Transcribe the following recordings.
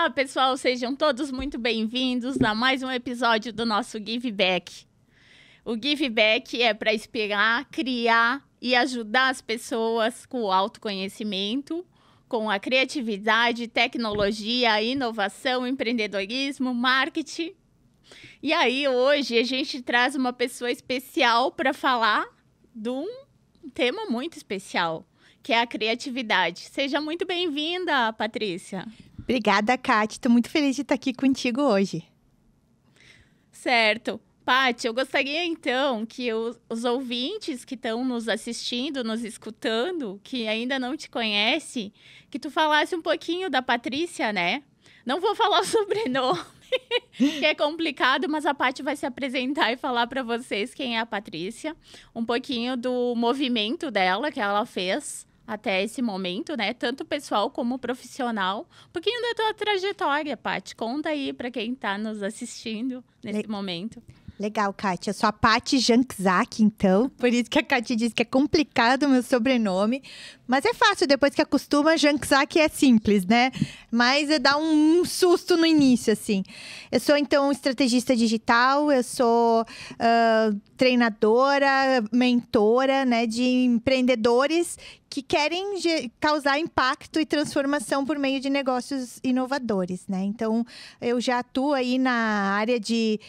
Olá, pessoal, sejam todos muito bem-vindos a mais um episódio do nosso Give Back. O Give Back é para inspirar, criar e ajudar as pessoas com o autoconhecimento, com a criatividade, tecnologia, inovação, empreendedorismo, marketing. E aí, hoje, a gente traz uma pessoa especial para falar de um tema muito especial, que é a criatividade. Seja muito bem-vinda, Patrícia. Obrigada, Kati. Estou muito feliz de estar aqui contigo hoje. Certo. Paty, eu gostaria, então, que os ouvintes que estão nos assistindo, nos escutando, que ainda não te conhecem, que tu falasse um pouquinho da Patrícia, né? Não vou falar o sobrenome, que é complicado, mas a Paty vai se apresentar e falar para vocês quem é a Patrícia, um pouquinho do movimento dela, que ela fez até esse momento, né? Tanto pessoal como profissional. Um pouquinho da tua trajetória, Paty. Conta aí para quem está nos assistindo nesse momento. Legal, Kati. Eu sou a Paty Jankzak, então. Por isso que a Kati disse que é complicado o meu sobrenome. Mas é fácil, depois que acostuma, Jankzak é simples, né? Mas dá um susto no início, assim. Eu sou, então, estrategista digital. Eu sou treinadora, mentora, né? De empreendedores que querem causar impacto e transformação por meio de negócios inovadores, né? Então, eu já atuo aí na área de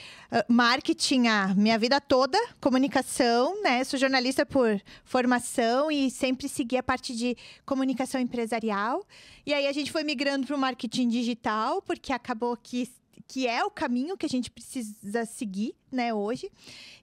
marketing a minha vida toda, comunicação, né? Sou jornalista por formação e sempre segui a parte de comunicação empresarial. E aí, a gente foi migrando para o marketing digital, porque acabou que é o caminho que a gente precisa seguir, né, hoje.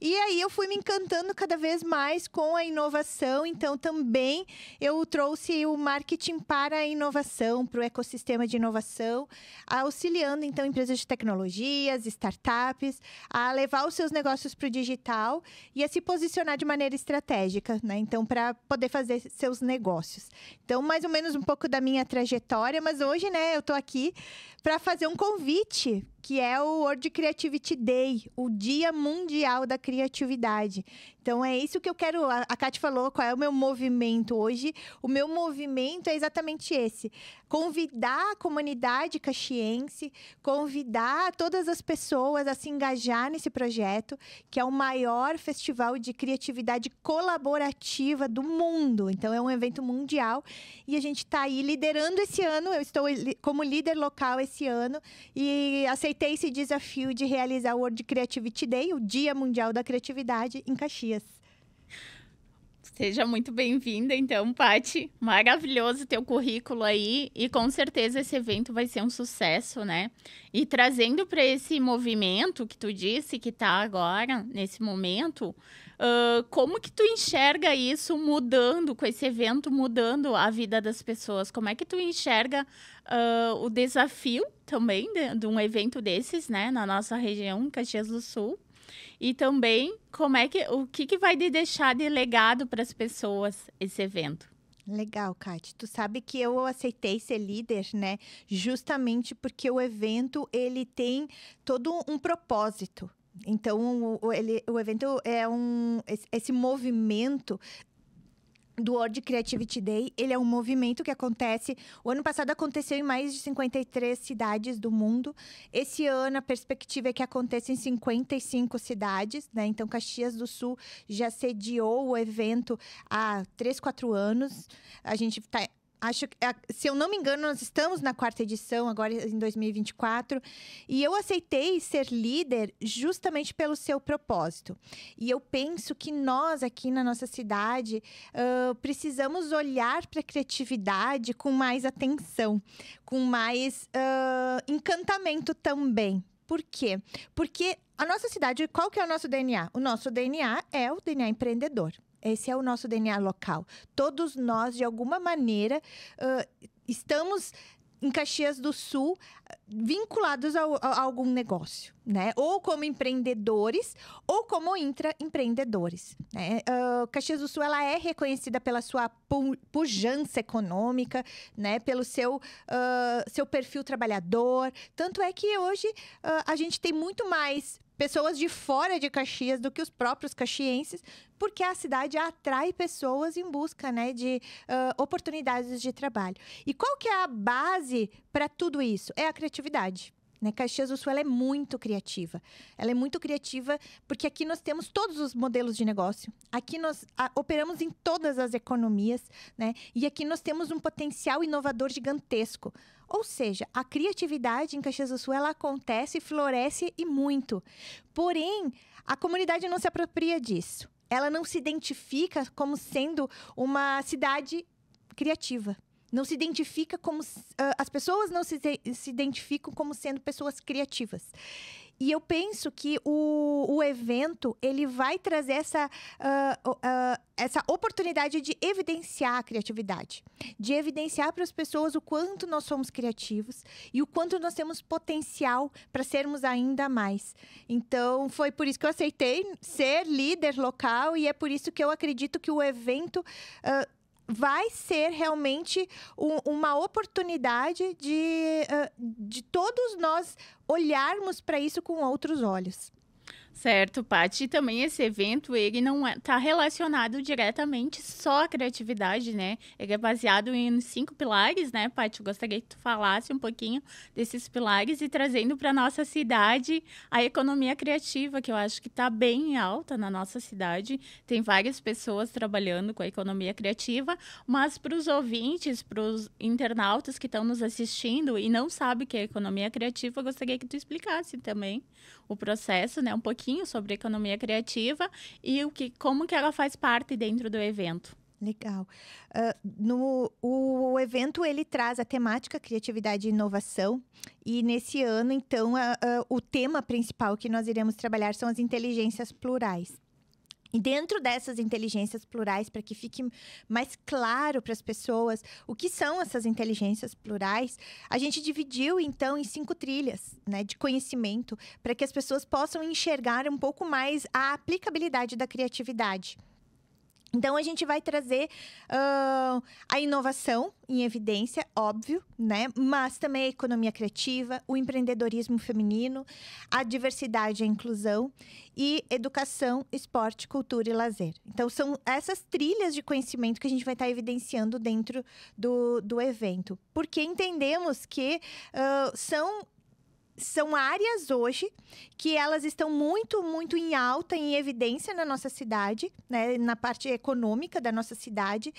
E aí eu fui me encantando cada vez mais com a inovação, então também eu trouxe o marketing para a inovação, para o ecossistema de inovação, auxiliando então empresas de tecnologias, startups, a levar os seus negócios para o digital e a se posicionar de maneira estratégica, né, então para poder fazer seus negócios. Então, mais ou menos um pouco da minha trajetória, mas hoje, né, eu estou aqui para fazer um convite, que é o World Creativity Day, o Dia Mundial da Criatividade. Então, é isso que eu quero... A Kati falou qual é o meu movimento hoje. O meu movimento é exatamente esse. Convidar a comunidade caxiense, convidar todas as pessoas a se engajar nesse projeto, que é o maior festival de criatividade colaborativa do mundo. Então, é um evento mundial e a gente está aí liderando esse ano. Eu estou como líder local esse ano e aceitei esse desafio de realizar o World Creativity Day, o Dia Mundial da Criatividade, em Caxias. Seja muito bem-vinda, então, Paty. Maravilhoso teu currículo aí e com certeza esse evento vai ser um sucesso, né? E trazendo para esse movimento que tu disse que está agora, nesse momento, como que tu enxerga isso mudando, com esse evento mudando a vida das pessoas? Como é que tu enxerga o desafio também de um evento desses, né? Na nossa região, Caxias do Sul. E também, o que vai deixar de legado para as pessoas esse evento? Legal, Kati. Tu sabe que eu aceitei ser líder, né? Justamente porque o evento, ele tem todo um propósito. Então, o evento é esse movimento do World Creativity Day, ele é um movimento que acontece... O ano passado aconteceu em mais de 53 cidades do mundo. Esse ano, a perspectiva é que aconteça em 55 cidades, né? Então, Caxias do Sul já sediou o evento há 3, 4 anos. A gente está... Acho que, se eu não me engano, nós estamos na 4ª edição, agora em 2024. E eu aceitei ser líder justamente pelo seu propósito. E eu penso que nós, aqui na nossa cidade, precisamos olhar para a criatividade com mais atenção, com mais encantamento também. Por quê? Porque a nossa cidade, qual que é o nosso DNA? O nosso DNA é o DNA empreendedor. Esse é o nosso DNA local. Todos nós, de alguma maneira, estamos em Caxias do Sul vinculados a algum negócio, né? Ou como empreendedores, ou como intraempreendedores, né? Caxias do Sul, ela é reconhecida pela sua pujança econômica, né? Pelo seu perfil trabalhador. Tanto é que hoje a gente tem muito mais pessoas de fora de Caxias do que os próprios caxienses, porque a cidade atrai pessoas em busca, né, de oportunidades de trabalho. E qual que é a base para tudo isso? É a criatividade. Né? Caxias do Sul ela é muito criativa. Ela é muito criativa porque aqui nós temos todos os modelos de negócio. Aqui nós operamos em todas as economias, né? E aqui nós temos um potencial inovador gigantesco. Ou seja, a criatividade em Caxias do Sul ela acontece, floresce e muito. Porém, a comunidade não se apropria disso. Ela não se identifica como sendo uma cidade criativa. Não se identifica como... as pessoas não se identificam como sendo pessoas criativas. E eu penso que o evento, ele vai trazer essa oportunidade de evidenciar a criatividade. De evidenciar para as pessoas o quanto nós somos criativos e o quanto nós temos potencial para sermos ainda mais. Então, foi por isso que eu aceitei ser líder local e é por isso que eu acredito que o evento... vai ser realmente uma oportunidade de todos nós olharmos para isso com outros olhos. Certo, Paty. E também esse evento, ele não está relacionado diretamente só à criatividade, né? Ele é baseado em 5 pilares, né, Paty? Eu gostaria que tu falasse um pouquinho desses pilares e trazendo para nossa cidade a economia criativa, que eu acho que está bem alta na nossa cidade. Tem várias pessoas trabalhando com a economia criativa, mas para os ouvintes, para os internautas que estão nos assistindo e não sabem o que é economia criativa, eu gostaria que tu explicasse também o processo, né, um pouquinho sobre economia criativa e como que ela faz parte dentro do evento. Legal. O evento, ele traz a temática criatividade e inovação. E nesse ano, então, o tema principal que nós iremos trabalhar são as inteligências plurais. E dentro dessas inteligências plurais, para que fique mais claro para as pessoas o que são essas inteligências plurais, a gente dividiu, então, em 5 trilhas, né, de conhecimento, para que as pessoas possam enxergar um pouco mais a aplicabilidade da criatividade. Então, a gente vai trazer a inovação em evidência, óbvio, né? Mas também a economia criativa, o empreendedorismo feminino, a diversidade e a inclusão e educação, esporte, cultura e lazer. Então, são essas trilhas de conhecimento que a gente vai estar evidenciando dentro do evento. Porque entendemos que são áreas hoje que elas estão muito, muito em alta, em evidência na nossa cidade, né? Na parte econômica da nossa cidade,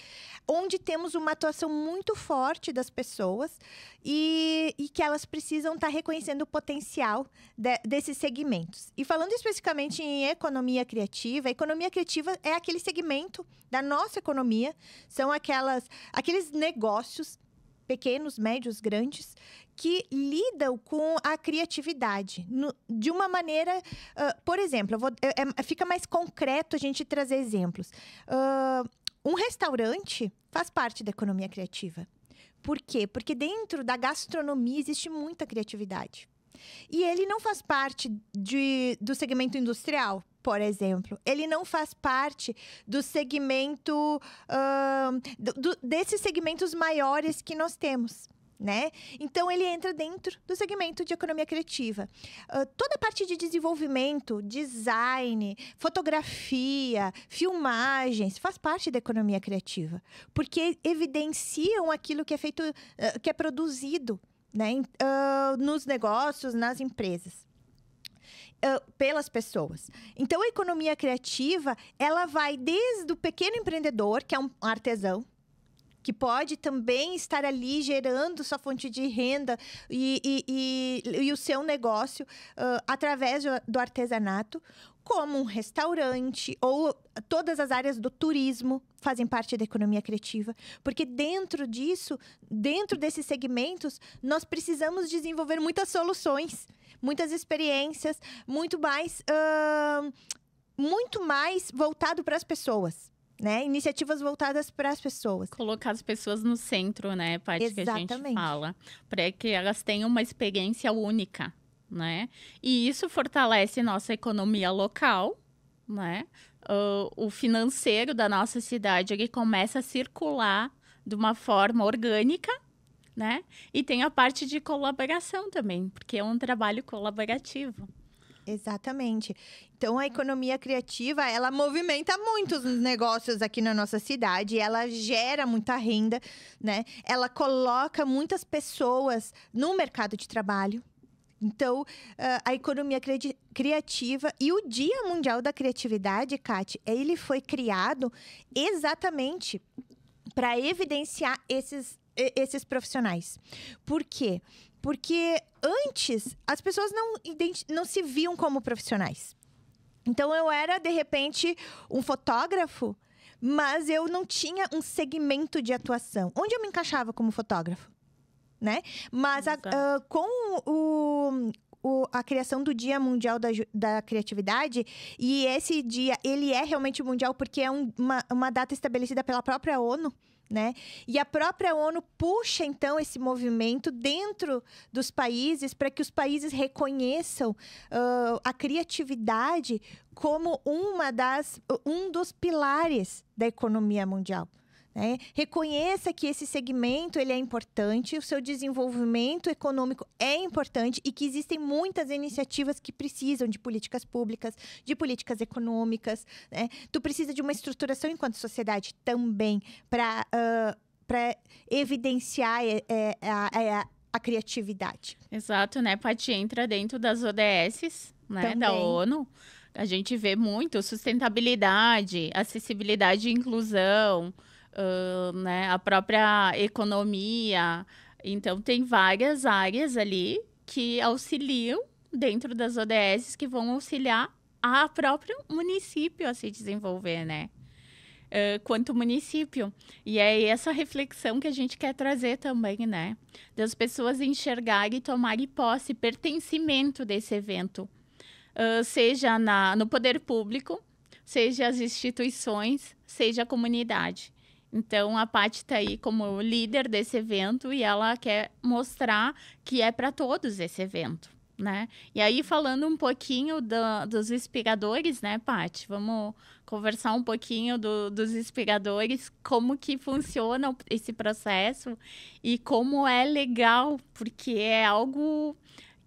onde temos uma atuação muito forte das pessoas e que elas precisam estar reconhecendo o potencial desses segmentos. E falando especificamente em economia criativa, a economia criativa é aquele segmento da nossa economia, são aqueles negócios pequenos, médios, grandes, que lidam com a criatividade de uma maneira... por exemplo, fica mais concreto a gente trazer exemplos. Um restaurante faz parte da economia criativa. Por quê? Porque dentro da gastronomia existe muita criatividade. E ele não faz parte do segmento industrial, por exemplo. Ele não faz parte do segmento... desses segmentos maiores que nós temos, né? Então, ele entra dentro do segmento de economia criativa. Toda a parte de desenvolvimento, design, fotografia, filmagens, faz parte da economia criativa. Porque evidenciam aquilo que é feito, que é produzido, né? Nos negócios, nas empresas. Pelas pessoas. Então, a economia criativa, ela vai desde o pequeno empreendedor, que é um artesão, que pode também estar ali gerando sua fonte de renda e o seu negócio através do artesanato, como um restaurante ou todas as áreas do turismo fazem parte da economia criativa, porque dentro disso, dentro desses segmentos, nós precisamos desenvolver muitas soluções, muitas experiências, muito mais voltado para as pessoas. Né? Iniciativas voltadas para as pessoas. Colocar as pessoas no centro, né, Paty, que a gente fala. Para que elas tenham uma experiência única, né? E isso fortalece nossa economia local, né? O financeiro da nossa cidade, ele começa a circular de uma forma orgânica, né? E tem a parte de colaboração também, porque é um trabalho colaborativo. Exatamente. Então, a economia criativa, ela movimenta muitos negócios aqui na nossa cidade. Ela gera muita renda, né? Ela coloca muitas pessoas no mercado de trabalho. Então, a economia criativa e o Dia Mundial da Criatividade, Kati, ele foi criado exatamente para evidenciar esses profissionais. Por quê? Porque antes, as pessoas não se viam como profissionais. Então, eu era, de repente, um fotógrafo, mas eu não tinha um segmento de atuação. Onde eu me encaixava como fotógrafo? Né? Mas com a criação do Dia Mundial da Criatividade, e esse dia, ele é realmente mundial porque é uma data estabelecida pela própria ONU, né? E a própria ONU puxa, então, esse movimento dentro dos países para que os países reconheçam a criatividade como um dos pilares da economia mundial. Né? Reconheça que esse segmento ele é importante, o seu desenvolvimento econômico é importante e que existem muitas iniciativas que precisam de políticas públicas, de políticas econômicas. Né? Tu precisa de uma estruturação enquanto sociedade também para evidenciar a criatividade. Exato, né, Paty? Entra dentro das ODS, né, da ONU. A gente vê muito sustentabilidade, acessibilidade e inclusão, né, a própria economia. Então, tem várias áreas ali que auxiliam dentro das ODS, que vão auxiliar a próprio município a se desenvolver, né? Quanto município. E é essa reflexão que a gente quer trazer também, né? Das pessoas enxergarem e tomarem posse, pertencimento desse evento. Seja no poder público, seja as instituições, seja a comunidade. Então, a Paty está aí como líder desse evento e ela quer mostrar que é para todos esse evento, né? E aí, falando um pouquinho dos inspiradores, né, Paty? Vamos conversar um pouquinho dos inspiradores, como que funciona esse processo e como é legal, porque é algo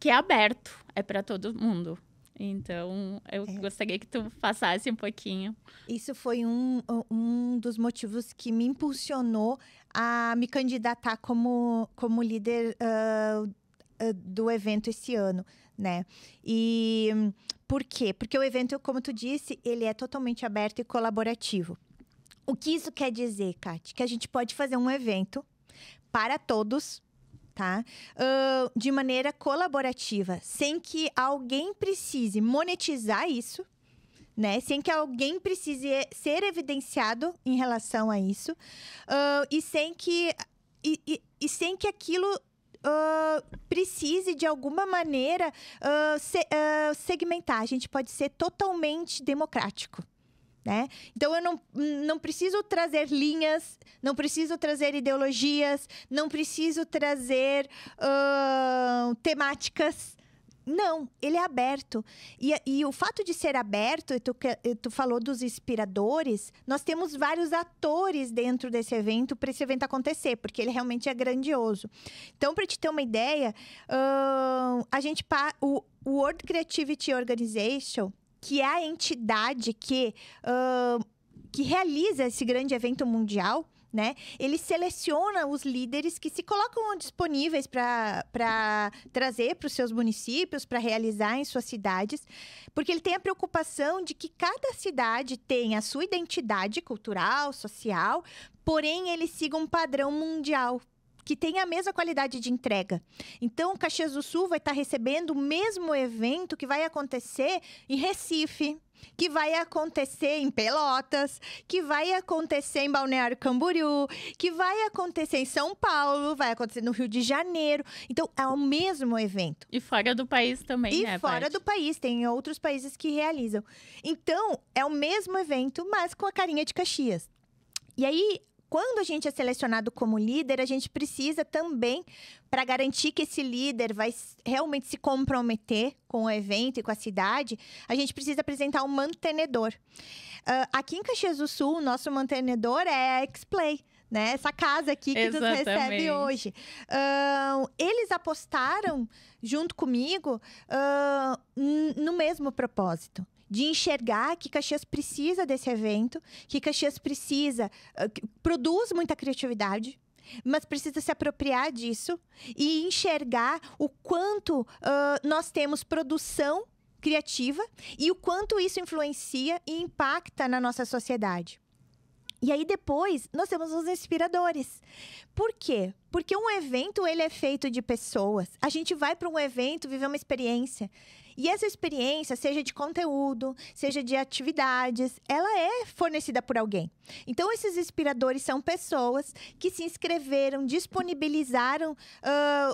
que é aberto, é para todo mundo. Então, eu gostaria que tu passasse um pouquinho. Isso foi um dos motivos que me impulsionou a me candidatar como líder do evento esse ano, né? E por quê? Porque o evento, como tu disse, ele é totalmente aberto e colaborativo. O que isso quer dizer, Kati? Que a gente pode fazer um evento para todos, tá? De maneira colaborativa, sem que alguém precise monetizar isso, né? Sem que alguém precise ser evidenciado em relação a isso, e sem que aquilo precise, de alguma maneira, segmentar. A gente pode ser totalmente democrático. Né? Então, eu não preciso trazer linhas, não preciso trazer ideologias, não preciso trazer temáticas. Não, ele é aberto. E o fato de ser aberto, tu falou dos inspiradores, nós temos vários atores dentro desse evento, para esse evento acontecer, porque ele realmente é grandioso. Então, para te ter uma ideia, o World Creativity Organization, que é a entidade que realiza esse grande evento mundial, né? Ele seleciona os líderes que se colocam disponíveis para trazer para os seus municípios, para realizar em suas cidades, porque ele tem a preocupação de que cada cidade tenha a sua identidade cultural, social, porém ele siga um padrão mundial, que tem a mesma qualidade de entrega. Então, Caxias do Sul vai estar recebendo o mesmo evento que vai acontecer em Recife, que vai acontecer em Pelotas, que vai acontecer em Balneário Camboriú, que vai acontecer em São Paulo, vai acontecer no Rio de Janeiro. Então, é o mesmo evento. E fora do país também, né, E fora do país, tem outros países que realizam. Então, é o mesmo evento, mas com a carinha de Caxias. E aí, quando a gente é selecionado como líder, a gente precisa também, para garantir que esse líder vai realmente se comprometer com o evento e com a cidade, a gente precisa apresentar um mantenedor. Aqui em Caxias do Sul, o nosso mantenedor é a X-Play, né? Essa casa aqui que nos recebe hoje. Eles apostaram junto comigo no mesmo propósito. De enxergar que Caxias precisa desse evento, que Caxias produz muita criatividade, mas precisa se apropriar disso e enxergar o quanto nós temos produção criativa e o quanto isso influencia e impacta na nossa sociedade. E aí depois nós temos os inspiradores. Por quê? Porque um evento ele é feito de pessoas. A gente vai para um evento viver uma experiência. E essa experiência, seja de conteúdo, seja de atividades, ela é fornecida por alguém. Então, esses inspiradores são pessoas que se inscreveram, disponibilizaram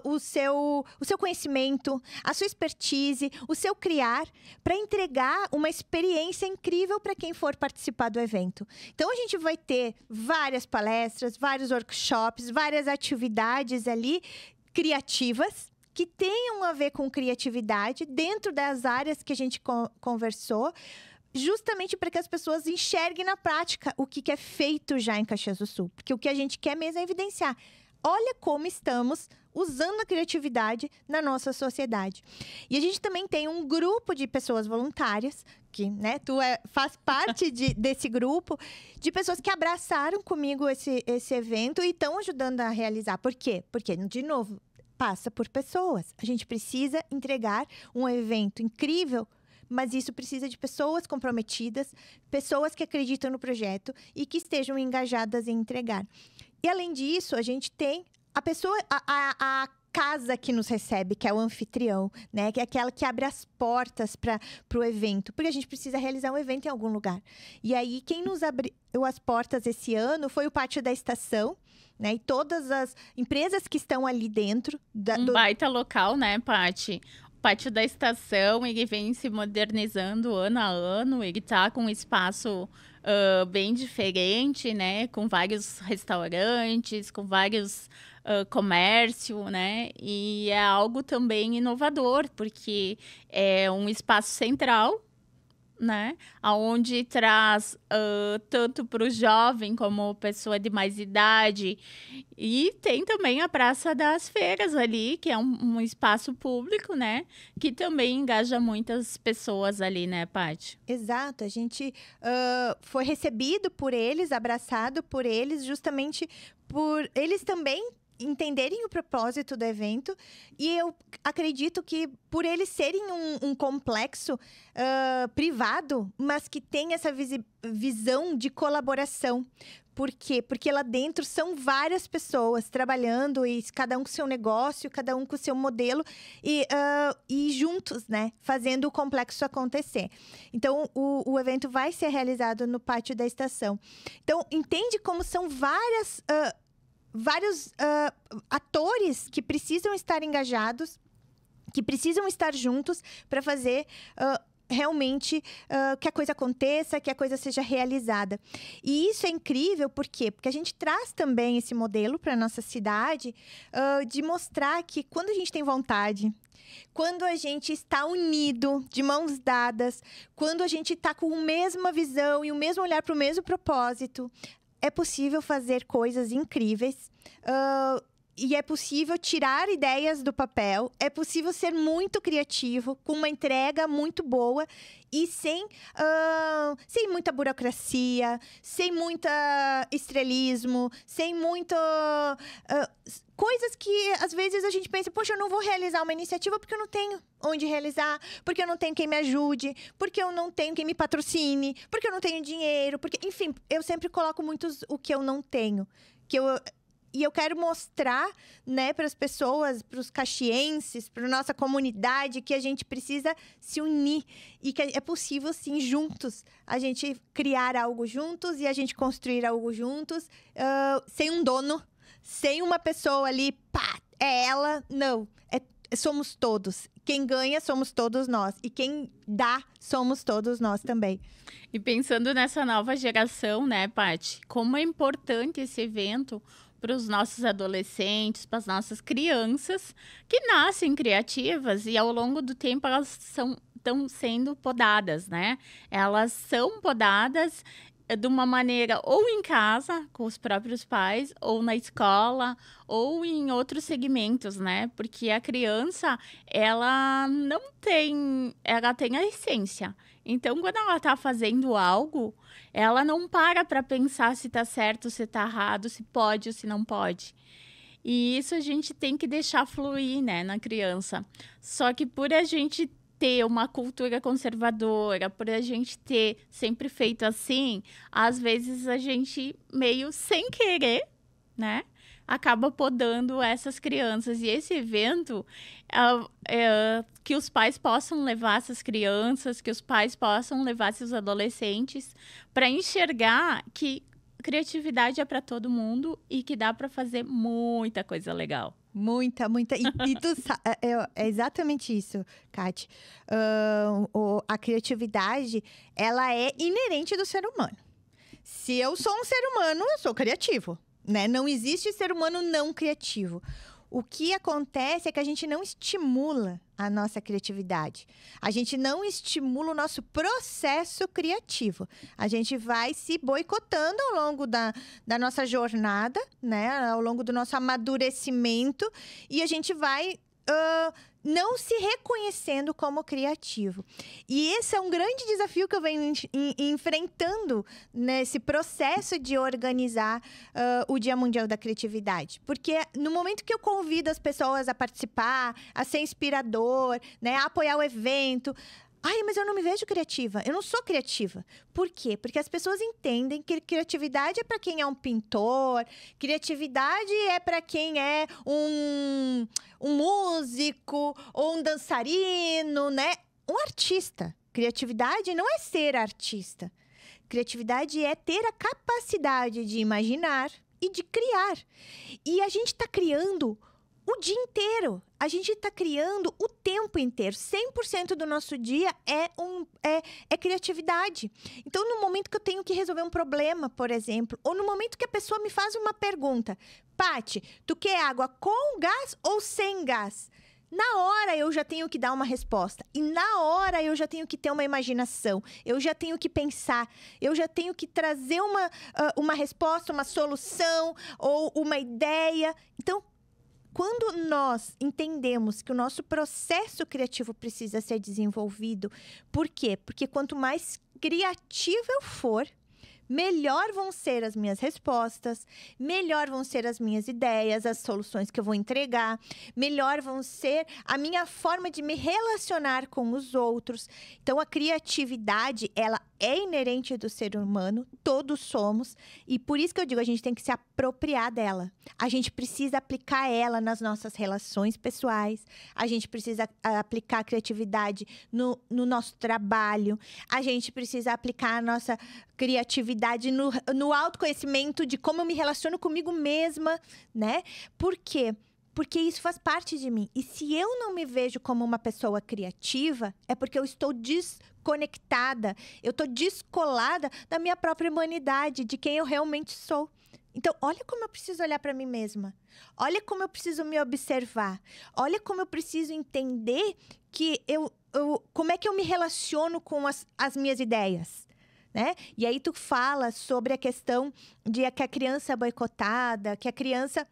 o seu conhecimento, a sua expertise, o seu criar, para entregar uma experiência incrível para quem for participar do evento. Então, a gente vai ter várias palestras, vários workshops, várias atividades ali criativas, que tenham a ver com criatividade dentro das áreas que a gente conversou, justamente para que as pessoas enxerguem na prática o que é feito já em Caxias do Sul. Porque o que a gente quer mesmo é evidenciar. Olha como estamos usando a criatividade na nossa sociedade. E a gente também tem um grupo de pessoas voluntárias, que, né, faz parte desse grupo, de pessoas que abraçaram comigo esse evento e estão ajudando a realizar. Por quê? Porque, de novo, passa por pessoas. A gente precisa entregar um evento incrível, mas isso precisa de pessoas comprometidas, pessoas que acreditam no projeto e que estejam engajadas em entregar. E além disso, a gente tem a casa que nos recebe, que é o anfitrião, né? Que é aquela que abre as portas para o evento, porque a gente precisa realizar um evento em algum lugar. E aí, quem nos abriu as portas esse ano foi o Pátio da Estação, né? E todas as empresas que estão ali dentro. Baita local, né, Paty? O Pátio da Estação, ele vem se modernizando ano a ano. Ele tá com um espaço bem diferente, né? Com vários restaurantes, com vários comércio, né? E é algo também inovador, porque é um espaço central, né? Onde traz tanto para o jovem como pessoa de mais idade. E tem também a Praça das Feiras ali, que é um espaço público, né? Que também engaja muitas pessoas ali, né, Paty? Exato. A gente foi recebido por eles, abraçado por eles, justamente por eles também entenderem o propósito do evento. E eu acredito que por eles serem um complexo privado, mas que tem essa visão de colaboração. Por quê? Porque lá dentro são várias pessoas trabalhando, e cada um com seu negócio, cada um com seu modelo, e juntos, né? Fazendo o complexo acontecer. Então, o evento vai ser realizado no Pátio da Estação. Então, entende como são vários atores que precisam estar engajados, que precisam estar juntos para fazer realmente que a coisa aconteça, que a coisa seja realizada. E isso é incrível, por quê? Porque a gente traz também esse modelo para a nossa cidade, de mostrar que quando a gente tem vontade, quando a gente está unido, de mãos dadas, quando a gente está com a mesma visão e o mesmo olhar para o mesmo propósito, é possível fazer coisas incríveis. E é possível tirar ideias do papel, é possível ser muito criativo, com uma entrega muito boa e sem muita burocracia, sem muito estrelismo, sem muito... coisas que, às vezes, a gente pensa, poxa, eu não vou realizar uma iniciativa porque eu não tenho onde realizar, porque eu não tenho quem me ajude, porque eu não tenho quem me patrocine, porque eu não tenho dinheiro, porque... Enfim, eu sempre coloco muito o que eu não tenho, E eu quero mostrar, né, para as pessoas, para os caxienses, para a nossa comunidade, que a gente precisa se unir e que é possível, sim, juntos, a gente criar algo juntos e a gente construir algo juntos, sem um dono, sem uma pessoa ali, pá, é ela. Não, somos todos. Quem ganha somos todos nós. E quem dá somos todos nós também. E pensando nessa nova geração, né, Paty? Como é importante esse evento para os nossos adolescentes, para as nossas crianças, que nascem criativas e ao longo do tempo elas estão sendo podadas, né? Elas são podadas de uma maneira ou em casa, com os próprios pais, ou na escola, ou em outros segmentos, né? Porque a criança, ela não tem, ela tem a essência. Então, quando ela tá fazendo algo, ela não para pensar se tá certo, se tá errado, se pode ou se não pode. E isso a gente tem que deixar fluir, né, na criança. Só que por a gente ter uma cultura conservadora, por a gente ter sempre feito assim, às vezes a gente meio sem querer, né, acaba podando essas crianças. E esse evento, que os pais possam levar essas crianças, que os pais possam levar seus adolescentes para enxergar que criatividade é para todo mundo e que dá para fazer muita coisa legal. Muita. E é exatamente isso, Kati. A criatividade, ela é inerente do ser humano. Se eu sou um ser humano, eu sou criativo, né? Não existe ser humano não criativo. O que acontece é que a gente não estimula a nossa criatividade. A gente não estimula o nosso processo criativo. A gente vai se boicotando ao longo da nossa jornada, né? Ao longo do nosso amadurecimento. E a gente vai não se reconhecendo como criativo. E esse é um grande desafio que eu venho enfrentando nesse processo de organizar o Dia Mundial da Criatividade. Porque no momento que eu convido as pessoas a participar, a ser inspirador, né, a apoiar o evento... Ai, mas eu não me vejo criativa. Eu não sou criativa. Por quê? Porque as pessoas entendem que criatividade é para quem é um pintor, criatividade é para quem é um músico ou um dançarino, né? Um artista. Criatividade não é ser artista. Criatividade é ter a capacidade de imaginar e de criar. E a gente está criando o dia inteiro. A gente está criando o tempo inteiro. 100% do nosso dia é criatividade. Então, no momento que eu tenho que resolver um problema, por exemplo, ou no momento que a pessoa me faz uma pergunta, Paty, tu quer água com gás ou sem gás? Na hora eu já tenho que dar uma resposta. E na hora eu já tenho que ter uma imaginação. Eu já tenho que pensar. Eu já tenho que trazer uma resposta, uma solução ou uma ideia. Então, quando nós entendemos que o nosso processo criativo precisa ser desenvolvido, por quê? Porque quanto mais criativa eu for, melhor vão ser as minhas respostas, melhor vão ser as minhas ideias, as soluções que eu vou entregar, melhor vão ser a minha forma de me relacionar com os outros. Então, a criatividade, ela é inerente do ser humano, todos somos, e por isso que eu digo, a gente tem que se apropriar dela. A gente precisa aplicar ela nas nossas relações pessoais, a gente precisa aplicar a criatividade no nosso trabalho, a gente precisa aplicar a nossa criatividade no autoconhecimento de como eu me relaciono comigo mesma, né? Por quê? Porque isso faz parte de mim. E se eu não me vejo como uma pessoa criativa, é porque eu estou desconectada, eu estou descolada da minha própria humanidade, de quem eu realmente sou. Então, olha como eu preciso olhar para mim mesma. Olha como eu preciso me observar. Olha como eu preciso entender que como é que eu me relaciono com as minhas ideias. Né? E aí tu fala sobre a questão de que a criança é boicotada, que a criança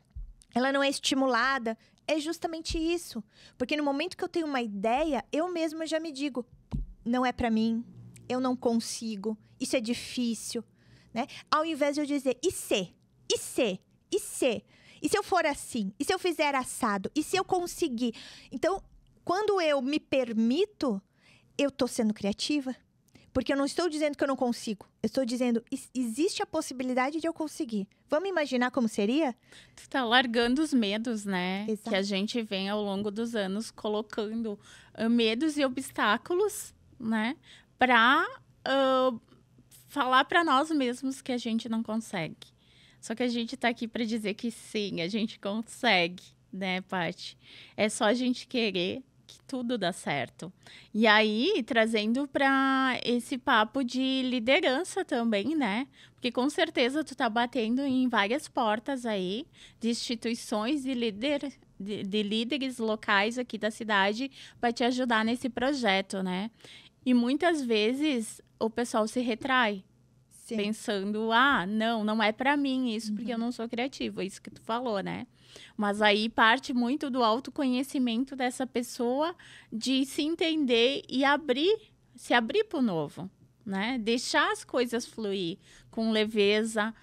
ela não é estimulada. É justamente isso. Porque no momento que eu tenho uma ideia, eu mesma já me digo, não é para mim, eu não consigo, isso é difícil. Né? Ao invés de eu dizer, e se? E se? E se? E se eu for assim? E se eu fizer assado? E se eu conseguir? Então, quando eu me permito, eu tô sendo criativa. Porque eu não estou dizendo que eu não consigo. Eu estou dizendo, existe a possibilidade de eu conseguir. Vamos imaginar como seria? Tu tá largando os medos, né? Exato. Que a gente vem ao longo dos anos colocando medos e obstáculos, né? Pra falar para nós mesmos que a gente não consegue. Só que a gente tá aqui para dizer que sim, a gente consegue, né, Paty? É só a gente querer que tudo dá certo. E aí, trazendo para esse papo de liderança também, né? Porque com certeza tu tá batendo em várias portas aí de instituições de líderes locais aqui da cidade para te ajudar nesse projeto, né? E muitas vezes o pessoal se retrai. Sim. Pensando, não é para mim isso, porque eu não sou criativo, é isso que tu falou, né? Mas aí parte muito do autoconhecimento dessa pessoa, de se entender e se abrir para o novo, né? Deixar as coisas fluir com leveza,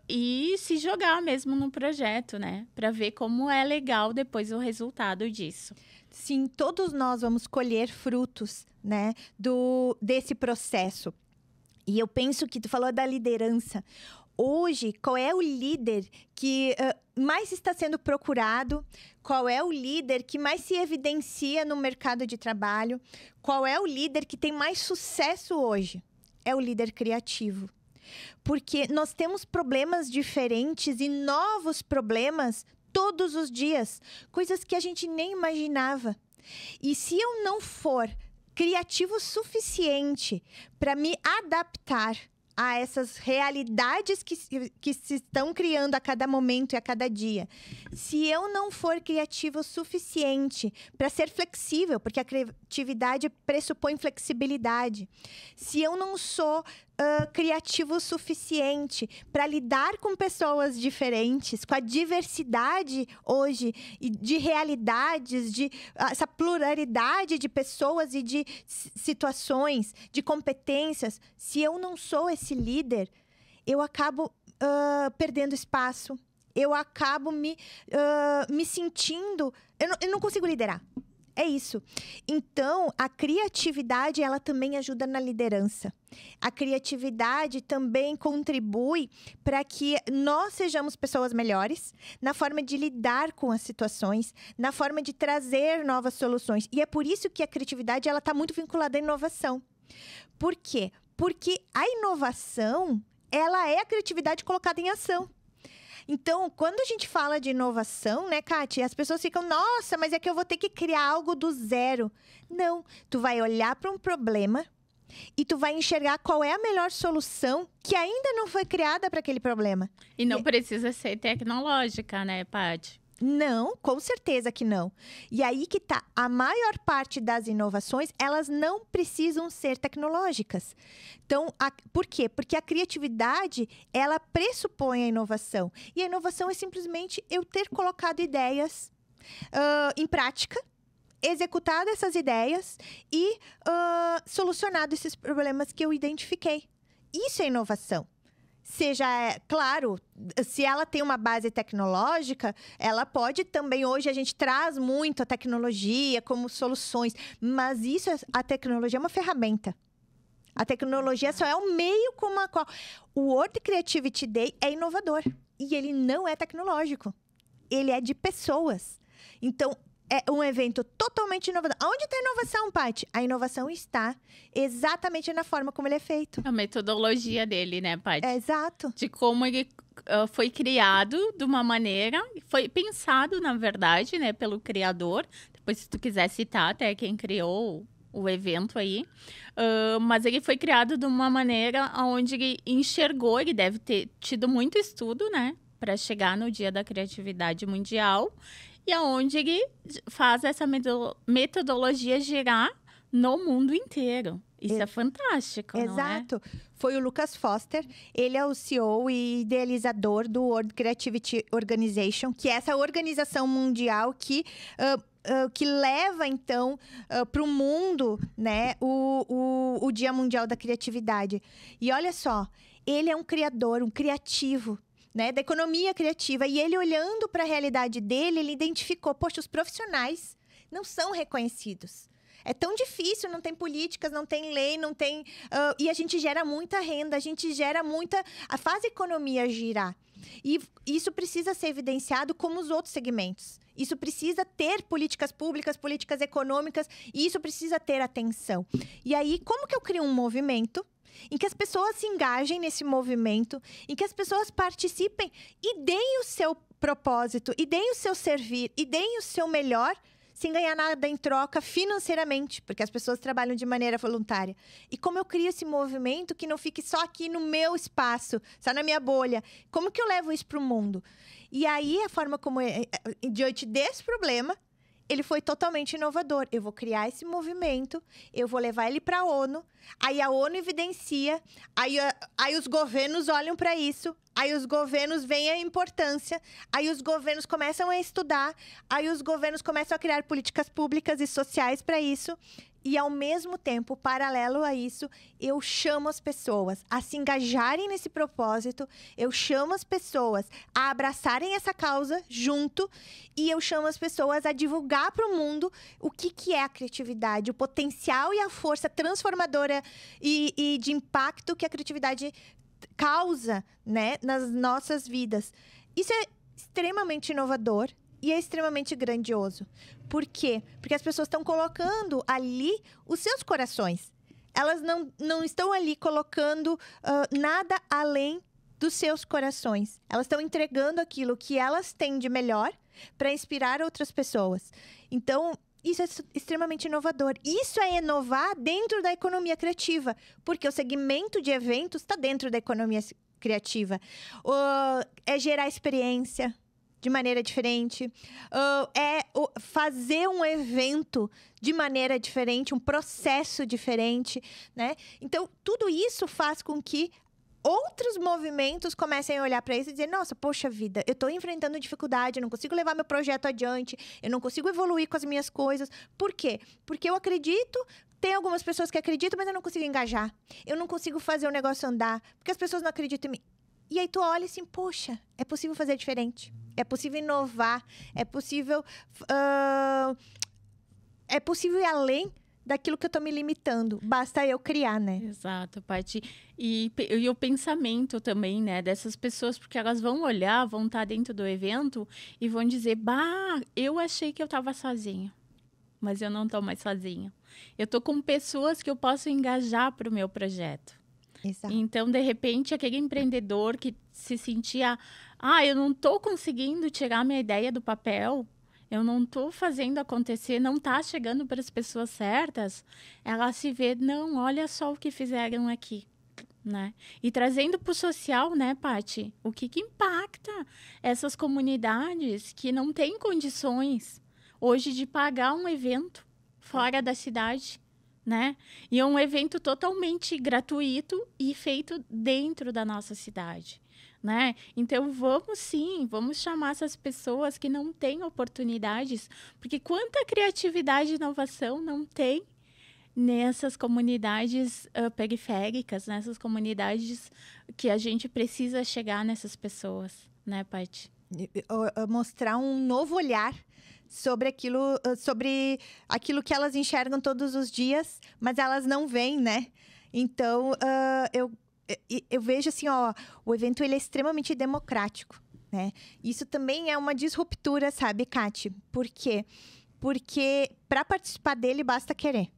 e se jogar mesmo no projeto, né? Para ver como é legal depois o resultado disso. Sim, todos nós vamos colher frutos, né, desse processo. E eu penso que tu falou da liderança. Hoje, qual é o líder que mais está sendo procurado? Qual é o líder que mais se evidencia no mercado de trabalho? Qual é o líder que tem mais sucesso hoje? É o líder criativo. Porque nós temos problemas diferentes e novos problemas todos os dias. Coisas que a gente nem imaginava. E se eu não for criativo o suficiente para me adaptar a essas realidades que se estão criando a cada momento e a cada dia. Se eu não for criativo o suficiente para ser flexível, porque a criatividade pressupõe flexibilidade. Se eu não sou criativo o suficiente para lidar com pessoas diferentes, com a diversidade hoje de realidades, essa pluralidade de pessoas e de situações, de competências, se eu não sou esse líder, eu acabo perdendo espaço, eu acabo me sentindo... Eu não consigo liderar. É isso. Então, a criatividade, ela também ajuda na liderança. A criatividade também contribui para que nós sejamos pessoas melhores na forma de lidar com as situações, na forma de trazer novas soluções. E é por isso que a criatividade, ela está muito vinculada à inovação. Por quê? Porque a inovação, ela é a criatividade colocada em ação. Então, quando a gente fala de inovação, né, Kátia? As pessoas ficam, nossa, mas é que eu vou ter que criar algo do zero. Não, tu vai olhar para um problema e tu vai enxergar qual é a melhor solução que ainda não foi criada para aquele problema. E não precisa ser tecnológica, né, Paty? Não, com certeza que não. E aí que tá, a maior parte das inovações, elas não precisam ser tecnológicas. Então, por quê? Porque a criatividade, ela pressupõe a inovação. E a inovação é simplesmente eu ter colocado ideias em prática, executado essas ideias e solucionado esses problemas que eu identifiquei. Isso é inovação. Seja, claro, se ela tem uma base tecnológica, ela pode também, hoje a gente traz muito a tecnologia como soluções, mas a tecnologia é uma ferramenta. A tecnologia só é um meio como a qual... O World Creativity Day é inovador e ele não é tecnológico, ele é de pessoas. Então, é um evento totalmente inovador. Onde está a inovação, Paty? A inovação está exatamente na forma como ele é feito. A metodologia dele, né, Paty? É, exato. De como ele foi criado de uma maneira, foi pensado, na verdade, né, pelo criador. Depois, se tu quiser citar até quem criou o evento aí. Mas ele foi criado de uma maneira onde ele enxergou, ele deve ter tido muito estudo, né, para chegar no Dia da Criatividade Mundial. E aonde ele faz essa metodologia girar no mundo inteiro. Isso é fantástico, não é? Exato. Foi o Lucas Foster. Ele é o CEO e idealizador do World Creativity Organization, que é essa organização mundial que leva, então, para o mundo, né, o Dia Mundial da Criatividade. E olha só, ele é um criador, um criativo, né, da economia criativa. E ele, olhando para a realidade dele, ele identificou, poxa, os profissionais não são reconhecidos. É tão difícil, não tem políticas, não tem lei, não tem... e a gente gera muita renda, a gente gera muita... faz a economia girar. E isso precisa ser evidenciado como os outros segmentos. Isso precisa ter políticas públicas, políticas econômicas, e isso precisa ter atenção. E aí, como que eu crio um movimento em que as pessoas se engajem nesse movimento, em que as pessoas participem e deem o seu propósito, e deem o seu servir, e deem o seu melhor, sem ganhar nada em troca financeiramente, porque as pessoas trabalham de maneira voluntária. E como eu crio esse movimento que não fique só aqui no meu espaço, só na minha bolha? Como que eu levo isso para o mundo? E aí, a forma como, diante desse problema, ele foi totalmente inovador. Eu vou criar esse movimento, eu vou levar ele para a ONU, aí a ONU evidencia, aí os governos olham para isso, aí os governos veem a importância, aí os governos começam a estudar, aí os governos começam a criar políticas públicas e sociais para isso. E, ao mesmo tempo, paralelo a isso, eu chamo as pessoas a se engajarem nesse propósito, eu chamo as pessoas a abraçarem essa causa junto e eu chamo as pessoas a divulgar para o mundo o que é a criatividade, o potencial e a força transformadora e de impacto que a criatividade causa, né, nas nossas vidas. Isso é extremamente inovador. E é extremamente grandioso. Por quê? Porque as pessoas estão colocando ali os seus corações. Elas não estão ali colocando nada além dos seus corações. Elas estão entregando aquilo que elas têm de melhor para inspirar outras pessoas. Então, isso é extremamente inovador. Isso é inovar dentro da economia criativa. Porque o segmento de eventos está dentro da economia criativa. É gerar experiência de maneira diferente, fazer um evento de maneira diferente, um processo diferente, né? Então, tudo isso faz com que outros movimentos comecem a olhar para isso e dizer, nossa, poxa vida, eu estou enfrentando dificuldade, eu não consigo levar meu projeto adiante, eu não consigo evoluir com as minhas coisas. Por quê? Porque eu acredito, tem algumas pessoas que acreditam, mas eu não consigo engajar. Eu não consigo fazer o negócio andar, porque as pessoas não acreditam em mim. E aí tu olha assim, poxa, é possível fazer diferente. É possível inovar, é possível ir além daquilo que eu tô me limitando. Basta eu criar, né? Exato, Paty. E o pensamento também, né, dessas pessoas, porque elas vão olhar, vão estar dentro do evento e vão dizer, eu achei que eu estava sozinha, mas eu não tô mais sozinha. Eu tô com pessoas que eu posso engajar para o meu projeto. Exato. Então, de repente, aquele empreendedor que se sentia, eu não estou conseguindo tirar minha ideia do papel, eu não estou fazendo acontecer, não está chegando para as pessoas certas, ela se vê, não, olha só o que fizeram aqui, né? E trazendo para o social, né, Paty? O que impacta essas comunidades que não têm condições hoje de pagar um evento fora da cidade, né? E é um evento totalmente gratuito e feito dentro da nossa cidade, né? Então, vamos chamar essas pessoas que não têm oportunidades, porque quanta criatividade e inovação não tem nessas comunidades periféricas, nessas comunidades que a gente precisa chegar nessas pessoas, né, Paty? Mostrar um novo olhar sobre aquilo que elas enxergam todos os dias, mas elas não veem, né? Então, eu vejo assim, o evento ele é extremamente democrático, né? Isso também é uma disruptura, sabe, Kati? Por quê? Porque para participar dele basta querer.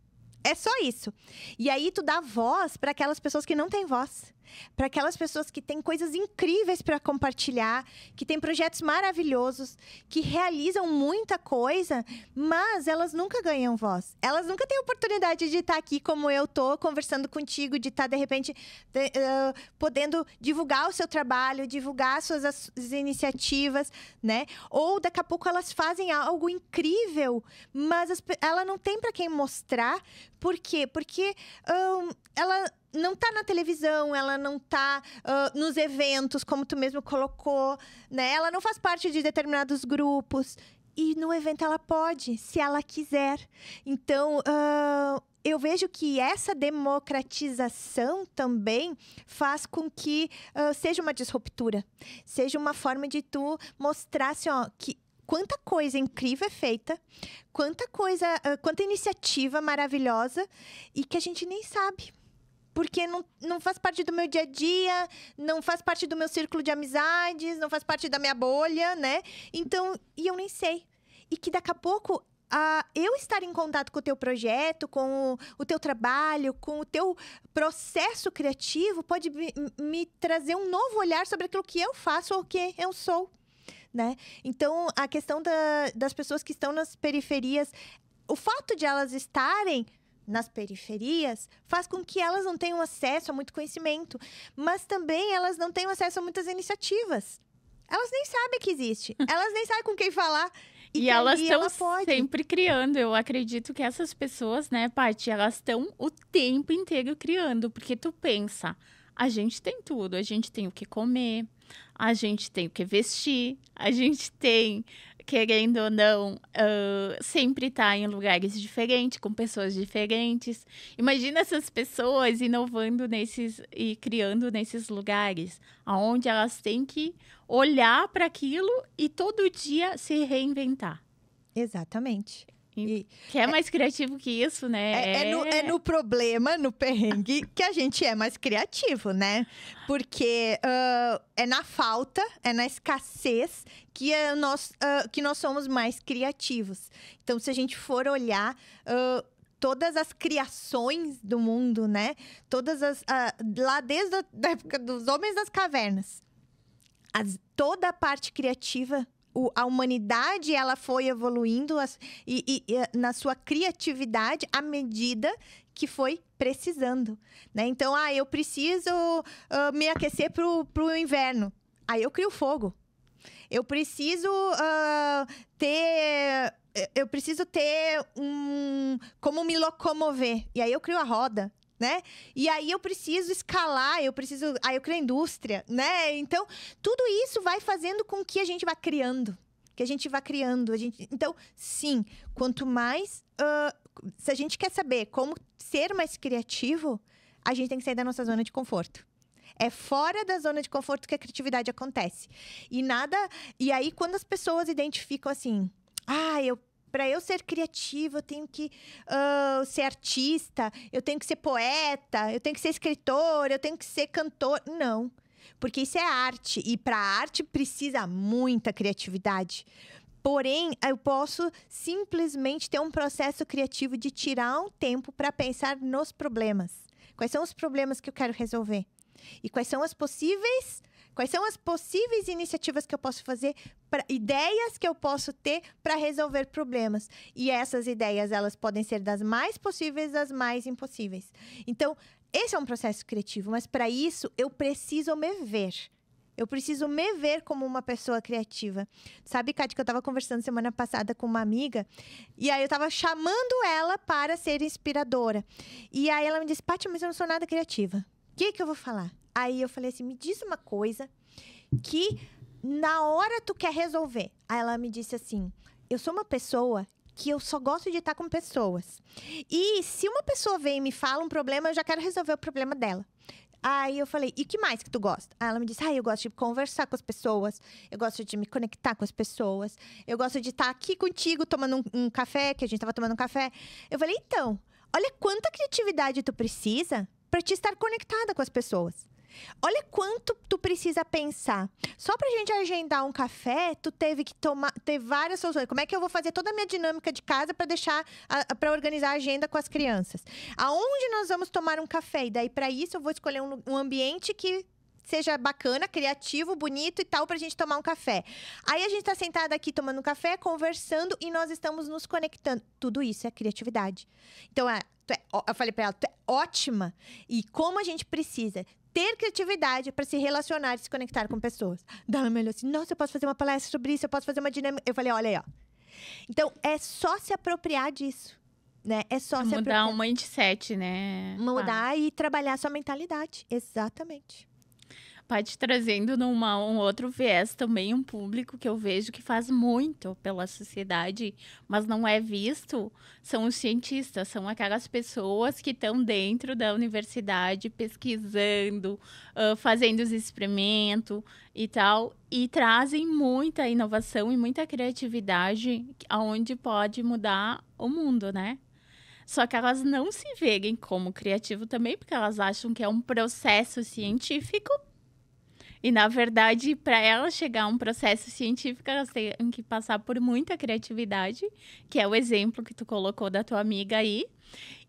É só isso. E aí tu dá voz para aquelas pessoas que não têm voz. Para aquelas pessoas que têm coisas incríveis para compartilhar, que têm projetos maravilhosos, que realizam muita coisa, mas elas nunca ganham voz. Elas nunca têm oportunidade de estar aqui como eu tô, conversando contigo, de estar, de repente, podendo divulgar o seu trabalho, divulgar as iniciativas, né? Ou daqui a pouco elas fazem algo incrível, mas ela não tem para quem mostrar. Por quê? Porque ela não está na televisão, ela não está nos eventos, como tu mesmo colocou, né? Ela não faz parte de determinados grupos. E no evento ela pode, se ela quiser. Então, eu vejo que essa democratização também faz com que seja uma disruptura. Seja uma forma de tu mostrar, assim, que quanta coisa incrível é feita, quanta iniciativa maravilhosa e que a gente nem sabe. Porque não faz parte do meu dia a dia, não faz parte do meu círculo de amizades, não faz parte da minha bolha, né? Então, e eu nem sei. E que daqui a pouco, eu estar em contato com o teu projeto, com o teu trabalho, com o teu processo criativo, pode me trazer um novo olhar sobre aquilo que eu faço ou que eu sou, né? Então, a questão das pessoas que estão nas periferias, o fato de elas estarem nas periferias, faz com que elas não tenham acesso a muito conhecimento, mas também elas não tenham acesso a muitas iniciativas. Elas nem sabem que existe, elas nem sabem com quem falar. E que elas ali estão ela pode. sempre criando. Eu acredito que essas pessoas, né, Paty, elas estão o tempo inteiro criando. Porque tu pensa, a gente tem tudo. A gente tem o que comer, a gente tem o que vestir, a gente tem, querendo ou não, sempre tá em lugares diferentes, com pessoas diferentes. Imagina essas pessoas inovando nesses e criando nesses lugares, onde elas têm que olhar para aquilo e todo dia se reinventar. Exatamente. E Que é mais criativo que isso, né? é no problema, no perrengue, que a gente é mais criativo, né? Porque é na falta, é na escassez que nós somos mais criativos. Então, se a gente for olhar todas as criações do mundo, né? Lá desde a época dos homens das cavernas, toda a parte criativa, a humanidade, ela foi evoluindo na sua criatividade à medida que foi precisando, né? Então, eu preciso me aquecer pro inverno. Aí eu crio fogo. Eu preciso ter como me locomover. E aí eu crio a roda. Né? E aí eu preciso escalar, aí eu crio a indústria, né? Então, tudo isso vai fazendo com que a gente vá criando. Então, sim, quanto mais... se a gente quer saber como ser mais criativo, a gente tem que sair da nossa zona de conforto. É fora da zona de conforto que a criatividade acontece. E aí, quando as pessoas identificam assim... Para eu ser criativa, eu tenho que ser artista, eu tenho que ser poeta, eu tenho que ser escritor, eu tenho que ser cantor. Não, porque isso é arte. E para a arte precisa muita criatividade. Porém, eu posso simplesmente ter um processo criativo de tirar um tempo para pensar nos problemas. Quais são os problemas que eu quero resolver? E quais são as possíveis iniciativas que eu posso fazer, ideias que eu posso ter para resolver problemas. E essas ideias, elas podem ser das mais possíveis às mais impossíveis. Então, esse é um processo criativo, mas para isso, eu preciso me ver. Eu preciso me ver como uma pessoa criativa. Sabe, Kátia, que eu estava conversando semana passada com uma amiga, e aí eu estava chamando ela para ser inspiradora. E aí ela me disse, Pátia, mas eu não sou nada criativa. O que eu vou falar? Aí eu falei assim, me diz uma coisa que na hora tu quer resolver. Aí ela me disse assim, eu sou uma pessoa que eu só gosto de estar com pessoas. E se uma pessoa vem e me fala um problema, eu já quero resolver o problema dela. Aí eu falei, e o que mais que tu gosta? Aí ela me disse, eu gosto de conversar com as pessoas, eu gosto de me conectar com as pessoas, eu gosto de estar aqui contigo tomando um café, que a gente estava tomando um café. Eu falei, então, olha quanta criatividade tu precisa para te estar conectada com as pessoas. Olha quanto tu precisa pensar. Só pra gente agendar um café, tu teve que ter várias soluções. Como é que eu vou fazer toda a minha dinâmica de casa para organizar a agenda com as crianças? Aonde nós vamos tomar um café? E daí, para isso, eu vou escolher um ambiente que seja bacana, criativo, bonito e tal, pra gente tomar um café. Aí a gente tá sentada aqui tomando um café, conversando e nós estamos nos conectando. Tudo isso é criatividade. Então, eu falei pra ela, tu é ótima. E como a gente precisa ter criatividade para se relacionar e se conectar com pessoas. Daí ela me olhou assim, nossa, eu posso fazer uma palestra sobre isso, eu posso fazer uma dinâmica. Eu falei, olha aí, ó. Então, é só se apropriar disso, né? É só se apropriar. Mudar o mindset, né? Mudar e trabalhar a sua mentalidade. Exatamente. Pode trazendo um outro viés também, um público que eu vejo que faz muito pela sociedade, mas não é visto, são os cientistas, são aquelas pessoas que estão dentro da universidade pesquisando, fazendo os experimentos e tal, e trazem muita inovação e muita criatividade aonde pode mudar o mundo, né? Só que elas não se veem como criativo também, porque elas acham que é um processo científico. E, na verdade, para elas chegar a um processo científico, elas têm que passar por muita criatividade, que é o exemplo que tu colocou da tua amiga aí.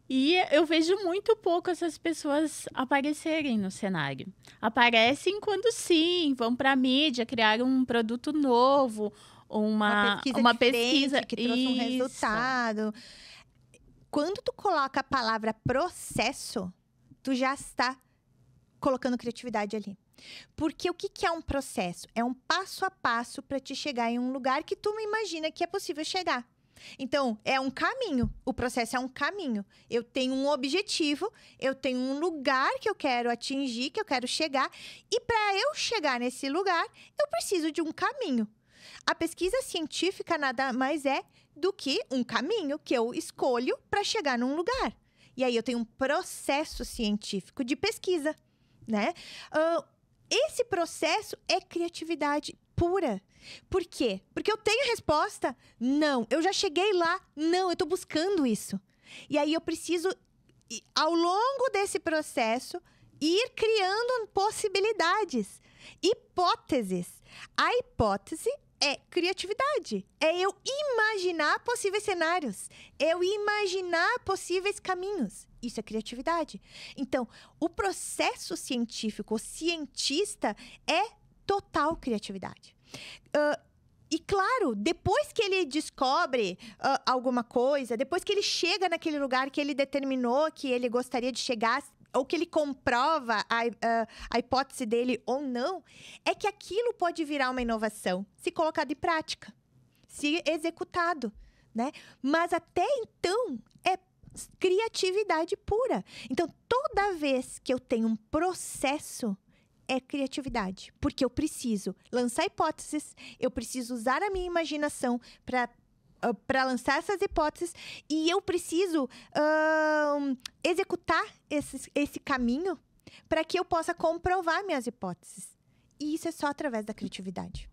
E eu vejo muito pouco essas pessoas aparecerem no cenário. Aparecem quando sim, vão para a mídia, criar um produto novo, uma pesquisa que trouxe um resultado. Quando tu coloca a palavra processo, tu já está colocando criatividade ali. Porque o que é um processo? É um passo a passo para te chegar em um lugar que tu imagina que é possível chegar. Então, é um caminho. O processo é um caminho. Eu tenho um objetivo, eu tenho um lugar que eu quero atingir, que eu quero chegar. E para eu chegar nesse lugar, eu preciso de um caminho. A pesquisa científica nada mais é do que um caminho que eu escolho para chegar num lugar. E aí eu tenho um processo científico de pesquisa, né? Esse processo é criatividade pura. Por quê? Porque eu tenho resposta? Não. Eu já cheguei lá? Não, eu estou buscando isso. E aí eu preciso, ao longo desse processo, ir criando possibilidades, hipóteses. A hipótese é criatividade. É eu imaginar possíveis cenários. Eu imaginar possíveis caminhos. Isso é criatividade. Então, o processo científico, o cientista, é total criatividade. E claro, depois que ele descobre alguma coisa, depois que ele chega naquele lugar que ele determinou que ele gostaria de chegar, ou que ele comprova a hipótese dele ou não, é que aquilo pode virar uma inovação, se colocado em prática, se executado, né? Mas até então, é criatividade pura. Então, toda vez que eu tenho um processo, é criatividade. Porque eu preciso lançar hipóteses, eu preciso usar a minha imaginação para lançar essas hipóteses e eu preciso executar esse caminho para que eu possa comprovar minhas hipóteses. E isso é só através da criatividade.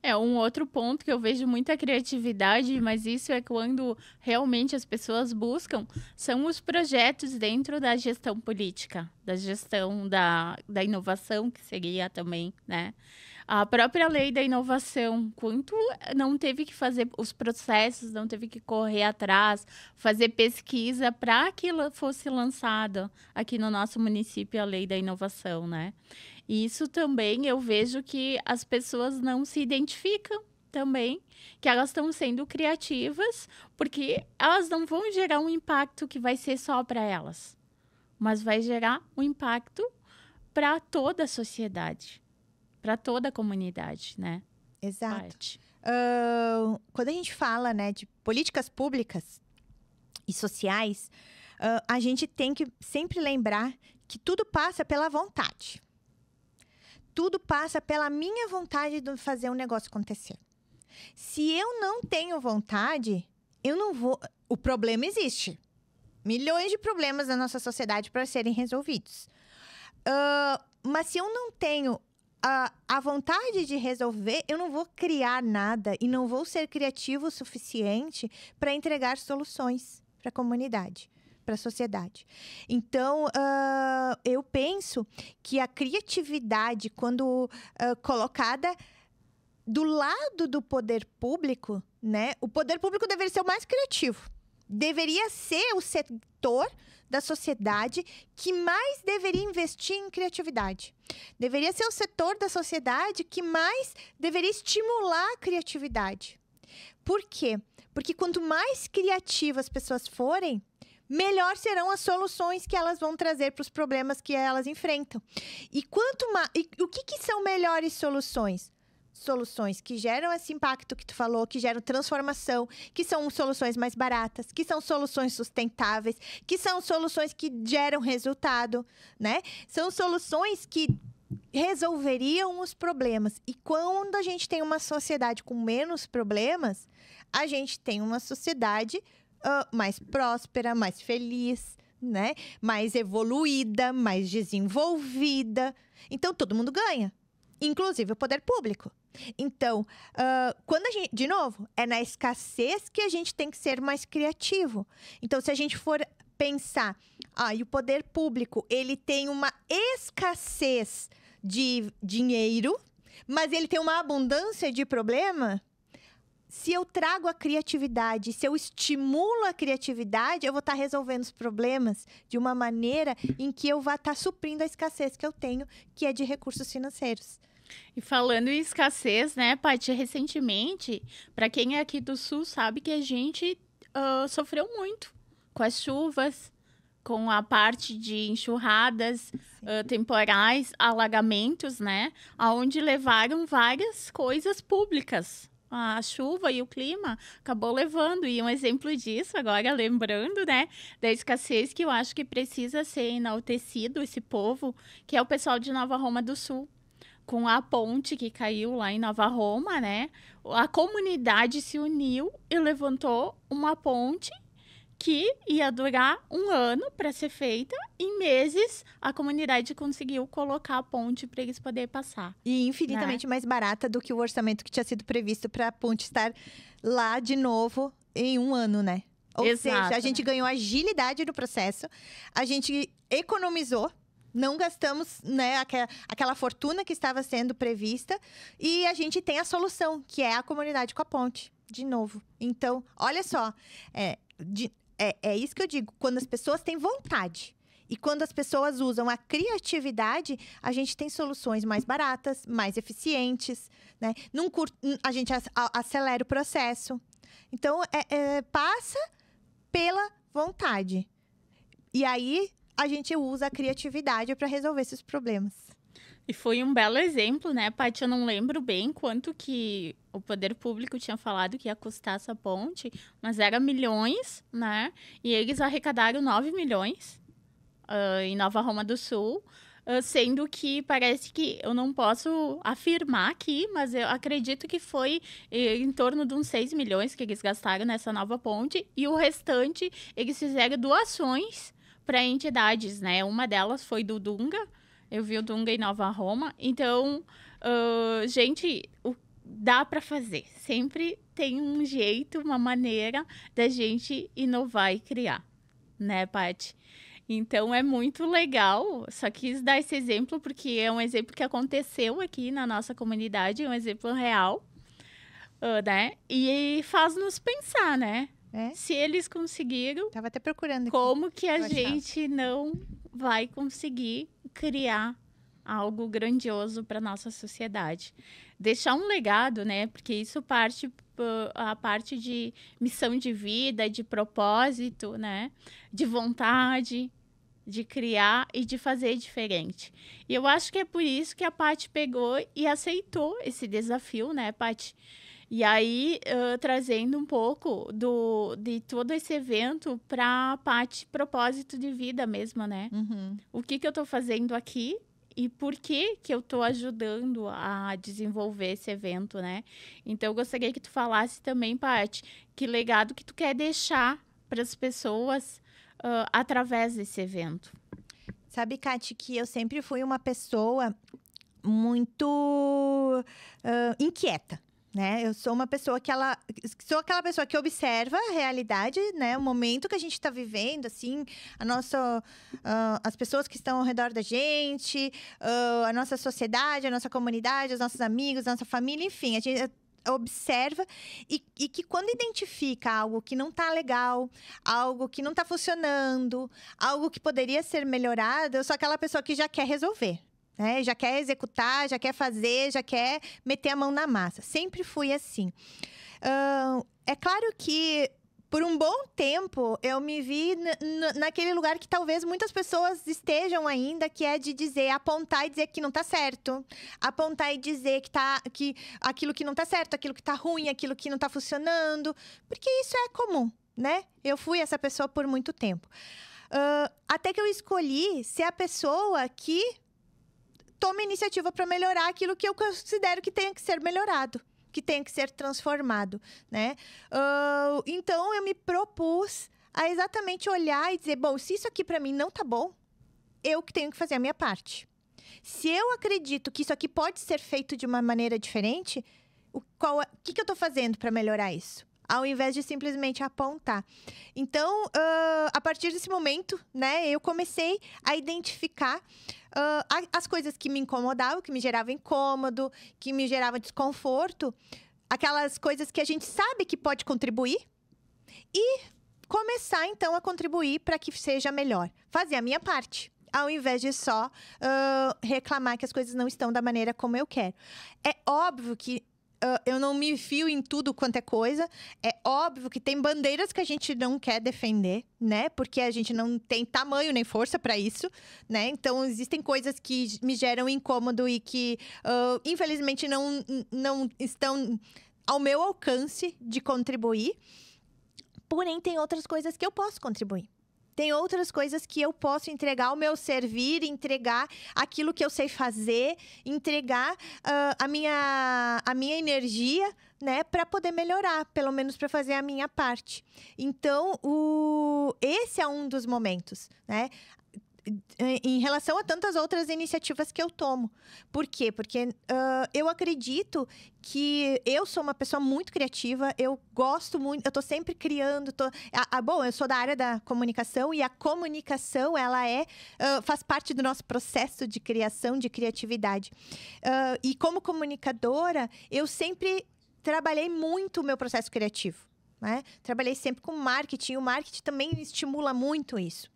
É um outro ponto que eu vejo muita criatividade, mas isso é quando realmente as pessoas buscam, são os projetos dentro da gestão política, da gestão da inovação, que seria também, né? A própria lei da inovação, quanto não teve que fazer os processos, não teve que correr atrás, fazer pesquisa para que fosse lançado aqui no nosso município a lei da inovação, né? E isso também eu vejo que as pessoas não se identificam também, que elas estão sendo criativas, porque elas não vão gerar um impacto que vai ser só para elas, mas vai gerar um impacto para toda a sociedade, para toda a comunidade, né? Exato. Quando a gente fala, né, de políticas públicas e sociais, a gente tem que sempre lembrar que tudo passa pela vontade. Tudo passa pela minha vontade de fazer um negócio acontecer. Se eu não tenho vontade, eu não vou... O problema existe. Milhões de problemas na nossa sociedade para serem resolvidos. Mas se eu não tenho a vontade de resolver, eu não vou criar nada e não vou ser criativo o suficiente para entregar soluções para a comunidade, para a sociedade. Então, eu penso que a criatividade, quando colocada do lado do poder público, né? O poder público deveria ser o mais criativo. Deveria ser o setor da sociedade que mais deveria investir em criatividade. Deveria ser o setor da sociedade que mais deveria estimular a criatividade. Por quê? Porque quanto mais criativas as pessoas forem, melhor serão as soluções que elas vão trazer para os problemas que elas enfrentam. E o que são melhores soluções? Soluções que geram esse impacto que tu falou, que geram transformação, que são soluções mais baratas, que são soluções sustentáveis, que são soluções que geram resultado, né? São soluções que resolveriam os problemas. E quando a gente tem uma sociedade com menos problemas, a gente tem uma sociedade mais próspera, mais feliz, né? Mais evoluída, mais desenvolvida. Então, todo mundo ganha, inclusive o poder público. Então, quando a gente, de novo, é na escassez que a gente tem que ser mais criativo. Então, se a gente for pensar, e o poder público, ele tem uma escassez de dinheiro, mas ele tem uma abundância de problema. Se eu trago a criatividade, se eu estimulo a criatividade, eu vou estar resolvendo os problemas de uma maneira em que eu vou estar suprindo a escassez que eu tenho, que é de recursos financeiros. E falando em escassez, né, Paty, recentemente, para quem é aqui do Sul, sabe que a gente sofreu muito com as chuvas, com a parte de enxurradas temporais, alagamentos, né? Onde levaram várias coisas públicas. A chuva e o clima acabou levando. E um exemplo disso, agora lembrando, né? Da escassez que eu acho que precisa ser enaltecido esse povo, que é o pessoal de Nova Roma do Sul. Com a ponte que caiu lá em Nova Roma, né? A comunidade se uniu e levantou uma ponte que ia durar 1 ano para ser feita. Em meses, a comunidade conseguiu colocar a ponte para eles poderem passar. E infinitamente mais barata do que o orçamento que tinha sido previsto para a ponte estar lá de novo em 1 ano, né? Ou Exato, seja, a gente né? ganhou agilidade no processo, a gente economizou, não gastamos, né, aquela fortuna que estava sendo prevista, e a gente tem a solução, que é a comunidade com a ponte, de novo. Então, olha só, é isso que eu digo, quando as pessoas têm vontade e quando as pessoas usam a criatividade, a gente tem soluções mais baratas, mais eficientes, né? A gente acelera o processo. Então, passa pela vontade. E aí, a gente usa a criatividade para resolver esses problemas. E foi um belo exemplo, né, Paty? Eu não lembro bem quanto que o poder público tinha falado que ia custar essa ponte, mas era milhões, né? E eles arrecadaram 9 milhões em Nova Roma do Sul, sendo que parece que, eu não posso afirmar aqui, mas eu acredito que foi em torno de uns 6 milhões que eles gastaram nessa nova ponte, e o restante eles fizeram doações para entidades, né? Uma delas foi do Dunga. Eu vi o Dunga em Nova Roma. Então, gente, dá para fazer. Sempre tem um jeito, uma maneira da gente inovar e criar, né, Paty? Então, é muito legal. Só quis dar esse exemplo porque é um exemplo que aconteceu aqui na nossa comunidade, é um exemplo real, né? E faz-nos pensar, né? Se eles conseguiram, Tava até procurando aqui. como que a gente não vai conseguir criar algo grandioso para nossa sociedade? Deixar um legado, né? Porque isso parte a parte de missão de vida, de propósito, né? De vontade de criar e de fazer diferente. E eu acho que é por isso que a Paty pegou e aceitou esse desafio, né, Paty? E aí, trazendo um pouco de todo esse evento para a parte propósito de vida mesmo, né? Uhum. O que eu estou fazendo aqui e por que eu estou ajudando a desenvolver esse evento, né? Então, eu gostaria que tu falasse também, Paty, que legado que tu quer deixar para as pessoas através desse evento. Sabe, Kati, que eu sempre fui uma pessoa muito inquieta. Né? Eu sou uma pessoa sou aquela pessoa que observa a realidade, né? O momento que a gente está vivendo, assim, as pessoas que estão ao redor da gente, a nossa sociedade, a nossa comunidade, os nossos amigos, a nossa família, enfim, a gente observa e que quando identifica algo que não está legal, algo que não está funcionando, algo que poderia ser melhorado, eu sou aquela pessoa que já quer resolver. Já quer executar, já quer fazer, já quer meter a mão na massa. Sempre fui assim. É claro que, por um bom tempo, eu me vi naquele lugar que talvez muitas pessoas estejam ainda, que é de apontar e dizer que não tá certo. Apontar e dizer que aquilo que não tá certo, aquilo que tá ruim, aquilo que não tá funcionando. Porque isso é comum, né? Eu fui essa pessoa por muito tempo. Até que eu escolhi ser a pessoa que toma iniciativa para melhorar aquilo que eu considero que tenha que ser melhorado, que tenha que ser transformado, né? Então, eu me propus a exatamente olhar e dizer, bom, se isso aqui para mim não tá bom, eu que tenho que fazer a minha parte. Se eu acredito que isso aqui pode ser feito de uma maneira diferente, o que eu tô fazendo para melhorar isso? Ao invés de simplesmente apontar. Então, a partir desse momento, né, eu comecei a identificar as coisas que me incomodavam, que me geravam incômodo, que me geravam desconforto, aquelas coisas que a gente sabe que pode contribuir, e começar, então, a contribuir para que seja melhor. Fazer a minha parte, ao invés de só reclamar que as coisas não estão da maneira como eu quero. É óbvio que eu não me fio em tudo quanto é coisa. É óbvio que tem bandeiras que a gente não quer defender, né? Porque a gente não tem tamanho nem força para isso, né? Então, existem coisas que me geram incômodo e que, infelizmente, não estão ao meu alcance de contribuir. Porém, tem outras coisas que eu posso contribuir. Tem outras coisas que eu posso entregar o meu servir, entregar aquilo que eu sei fazer, entregar a minha energia, né, para poder melhorar, pelo menos para fazer a minha parte. Então, esse é um dos momentos, né? Em relação a tantas outras iniciativas que eu tomo. Por quê? Porque eu acredito que eu sou uma pessoa muito criativa, eu gosto muito, eu tô sempre criando. Bom, eu sou da área da comunicação e a comunicação, ela faz parte do nosso processo de criação, de criatividade. E como comunicadora, eu sempre trabalhei muito o meu processo criativo, né? Trabalhei sempre com marketing, o marketing também estimula muito isso.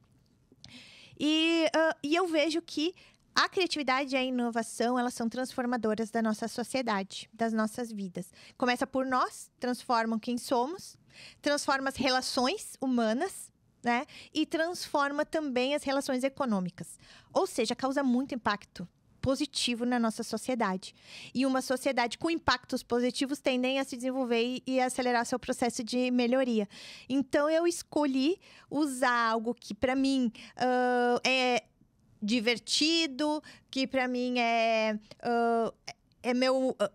E eu vejo que a criatividade e a inovação, elas são transformadoras da nossa sociedade, das nossas vidas. Começa por nós, transformam quem somos, transforma as relações humanas, né? E transforma também as relações econômicas. Ou seja, causa muito impacto positivo na nossa sociedade. E uma sociedade com impactos positivos tendem a se desenvolver e acelerar seu processo de melhoria. Então, eu escolhi usar algo que, para mim, é divertido, que, para mim, é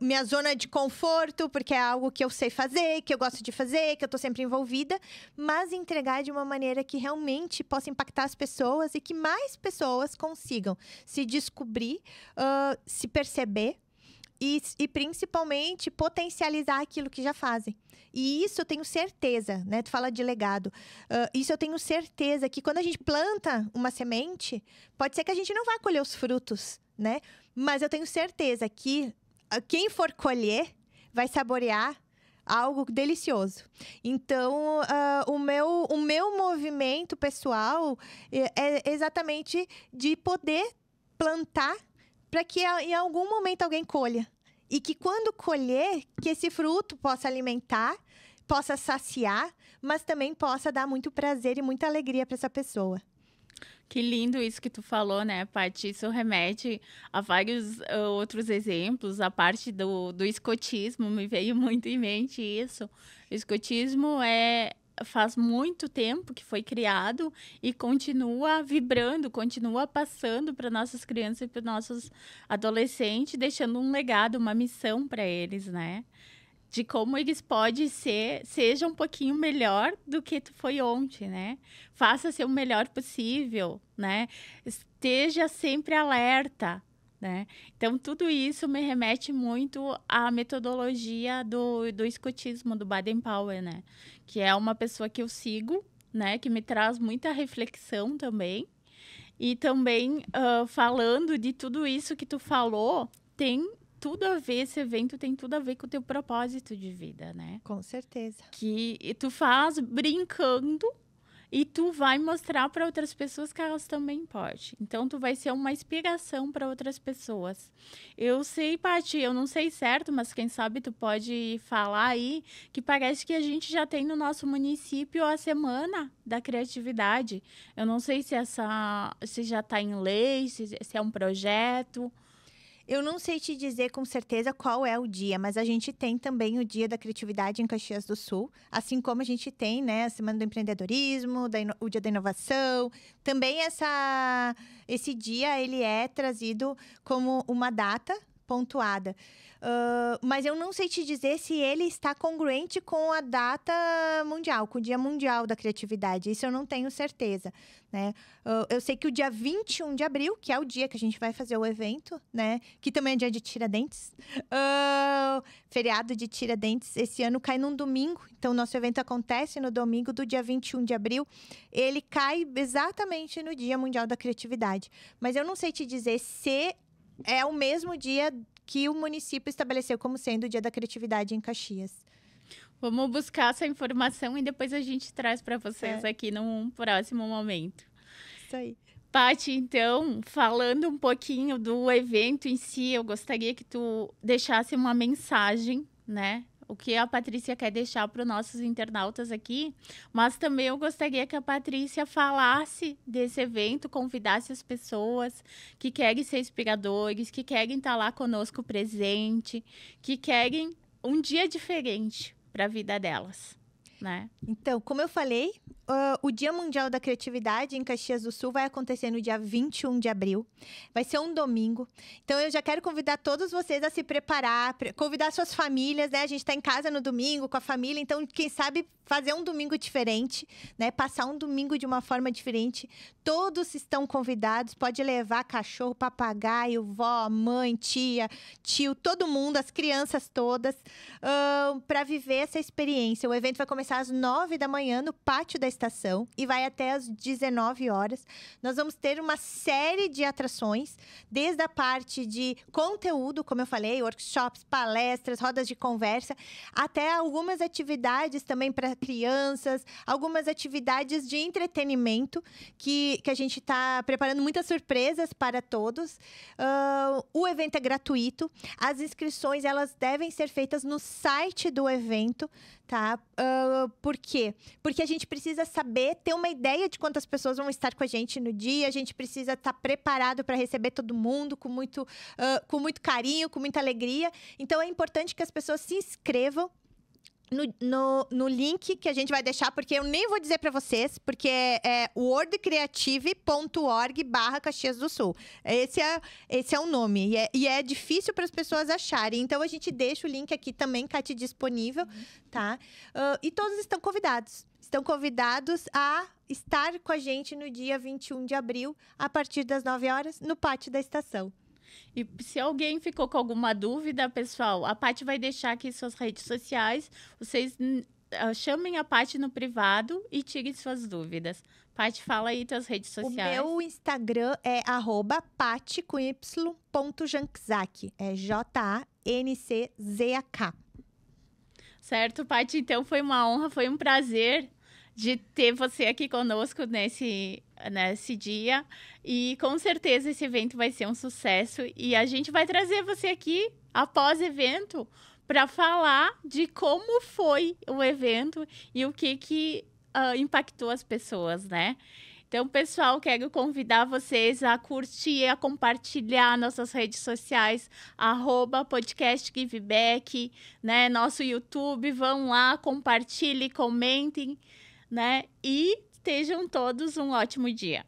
minha zona de conforto, porque é algo que eu sei fazer, que eu gosto de fazer, que eu tô sempre envolvida, mas entregar de uma maneira que realmente possa impactar as pessoas e que mais pessoas consigam se descobrir, se perceber e principalmente potencializar aquilo que já fazem. E isso eu tenho certeza, né? Tu fala de legado. Isso eu tenho certeza que quando a gente planta uma semente, pode ser que a gente não vá colher os frutos, né? Mas eu tenho certeza que quem for colher vai saborear algo delicioso. Então, o meu movimento pessoal é exatamente de poder plantar para que em algum momento alguém colha. E que quando colher, que esse fruto possa alimentar, possa saciar, mas também possa dar muito prazer e muita alegria para essa pessoa. Que lindo isso que tu falou, né, Paty? Isso remete a vários outros exemplos. A parte do escotismo, me veio muito em mente isso. O escotismo faz muito tempo que foi criado e continua vibrando, continua passando para nossas crianças e para nossos adolescentes, deixando um legado, uma missão para eles, né? De como eles podem seja um pouquinho melhor do que tu foi ontem, né? Faça ser o melhor possível, né? Esteja sempre alerta, né? Então, tudo isso me remete muito à metodologia do escotismo, do Baden-Powell, né? Que é uma pessoa que eu sigo, né? Que me traz muita reflexão também. E também, falando de tudo isso que tu falou, tem tudo a ver, esse evento tem tudo a ver com o teu propósito de vida, né? Com certeza. Que tu faz brincando e tu vai mostrar para outras pessoas que elas também podem. Então, tu vai ser uma inspiração para outras pessoas. Eu sei, Paty, eu não sei certo, mas quem sabe tu pode falar aí que parece que a gente já tem no nosso município a Semana da Criatividade. Eu não sei se já está em lei, se é um projeto. Eu não sei te dizer com certeza qual é o dia, mas a gente tem também o Dia da Criatividade em Caxias do Sul, assim como a gente tem, né, a Semana do Empreendedorismo, o Dia da Inovação. Também esse dia, ele é trazido como uma data pontuada. Mas eu não sei te dizer se ele está congruente com a data mundial, com o Dia Mundial da Criatividade. Isso eu não tenho certeza, né? Eu sei que o dia 21 de abril, que é o dia que a gente vai fazer o evento, né? Que também é dia de Tiradentes. Feriado de Tiradentes, esse ano cai num domingo. Então, o nosso evento acontece no domingo do dia 21 de abril. Ele cai exatamente no Dia Mundial da Criatividade. Mas eu não sei te dizer se é o mesmo dia que o município estabeleceu como sendo o Dia da Criatividade em Caxias. Vamos buscar essa informação e depois a gente traz para vocês aqui num próximo momento. Isso aí. Paty, então, falando um pouquinho do evento em si, eu gostaria que tu deixasse uma mensagem, né? O que a Patrícia quer deixar para os nossos internautas aqui, mas também eu gostaria que a Patrícia falasse desse evento, convidasse as pessoas que querem ser inspiradores, que querem estar lá conosco presente, que querem um dia diferente para a vida delas, né? Então, como eu falei, o Dia Mundial da Criatividade em Caxias do Sul vai acontecer no dia 21 de abril. Vai ser um domingo. Então, eu já quero convidar todos vocês a se preparar, convidar suas famílias, né? A gente está em casa no domingo com a família, então, quem sabe fazer um domingo diferente, né? Passar um domingo de uma forma diferente. Todos estão convidados, pode levar cachorro, papagaio, vó, mãe, tia, tio, todo mundo, as crianças todas, para viver essa experiência. O evento vai começar às 9 da manhã no pátio da estação e vai até às 19 horas. Nós vamos ter uma série de atrações, desde a parte de conteúdo, como eu falei, workshops, palestras, rodas de conversa, até algumas atividades também para crianças, algumas atividades de entretenimento que a gente está preparando muitas surpresas para todos. O evento é gratuito. As inscrições, elas devem ser feitas no site do evento, tá? Por quê? Porque a gente precisa saber, ter uma ideia de quantas pessoas vão estar com a gente no dia. A gente precisa estar preparado para receber todo mundo com muito carinho, com muita alegria. Então, é importante que as pessoas se inscrevam no link que a gente vai deixar, porque eu nem vou dizer para vocês, porque é worldcreative.org/Caxias do Sul. Esse é o nome, e é difícil para as pessoas acharem. Então, a gente deixa o link aqui também, Cati, disponível, tá? E todos estão convidados. Estão convidados a estar com a gente no dia 21 de abril, a partir das 9 horas, no pátio da estação. E se alguém ficou com alguma dúvida, pessoal, a Paty vai deixar aqui suas redes sociais. Vocês chamem a Paty no privado e tirem suas dúvidas. Paty, fala aí tuas redes sociais. O meu Instagram é @paty_jankzak. É JANCZAK. Certo, Paty? Então, foi uma honra, foi um prazer de ter você aqui conosco nesse dia. E com certeza esse evento vai ser um sucesso. E a gente vai trazer você aqui após evento para falar de como foi o evento e o que impactou as pessoas, né? Então, pessoal, quero convidar vocês a curtir, a compartilhar nossas redes sociais, @podcastgiveback, né? Nosso YouTube, vão lá, compartilhem, comentem, né? E estejam todos um ótimo dia.